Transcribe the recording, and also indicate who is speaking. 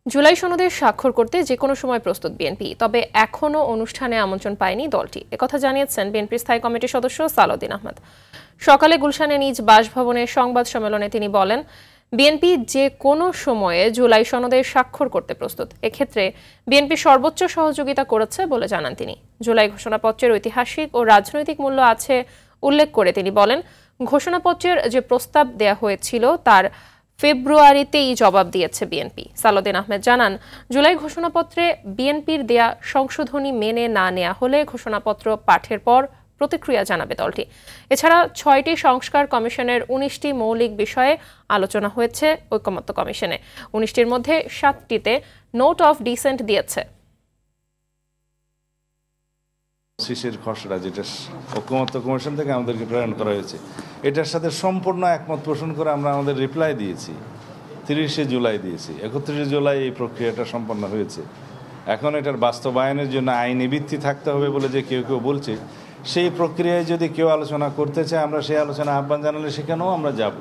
Speaker 1: জুলাই সনদে স্বাক্ষর করতে যে কোনো সময় প্রস্তুত বিএনপি, তবে এখনও অনুষ্ঠানে আমন্ত্রণ পায়নি দলটি। একথা জানিয়েছেন বিএনপির স্থায়ী কমিটির সদস্য সালাউদ্দিন আহমেদ। সকালে গুলশানে নিজ বাসভবনে সংবাদ সম্মেলনে তিনি বলেন, বিএনপি যে কোনো সময়ে জুলাই সনদে স্বাক্ষর করতে প্রস্তুত। এক্ষেত্রে বিএনপি সর্বোচ্চ সহযোগিতা করেছে বলে জানান তিনি। জুলাই ঘোষণাপত্রের ঐতিহাসিক ও রাজনৈতিক মূল্য আছে উল্লেখ করে তিনি বলেন, ঘোষণাপত্রের যে প্রস্তাব দেয়া হয়েছিল তার ফেব্রুয়ারিতেই জবাব দিয়েছে বিএনপি। সালাউদ্দিন আহমেদ জানান, জুলাই ঘোষণাপত্রে বিএনপির দেয়া সংশোধনী মেনে না নেওয়া হলে ঘোষণাপত্র পাঠের পর প্রতিক্রিয়া জানাবে দলটি। এছাড়া ৬টি সংস্কার কমিশনের ১৯টি মৌলিক বিষয়ে আলোচনা হয়েছে ঐকমত্য কমিশনে। ১৯টির মধ্যে ৭টিতে নোট অফ ডিসেন্ট দিয়েছে।
Speaker 2: সিসির খসড়া যেটা ঐকমত্য কমিশন থেকে আমাদেরকে প্রেরণ করা হয়েছে, এটার সাথে সম্পূর্ণ একমত পোষণ করে আমরা আমাদের রিপ্লাই দিয়েছি। ৩০শে জুলাই দিয়েছি, ৩১শে জুলাই এই প্রক্রিয়াটা সম্পন্ন হয়েছে। এখন এটার বাস্তবায়নের জন্য আইনি ভিত্তি থাকতে হবে বলে যে কেউ কেউ বলছে, সেই প্রক্রিয়ায় যদি কেউ আলোচনা করতে চায়, আমরা সেই আলোচনা আহ্বান জানালে সেখানেও আমরা যাব।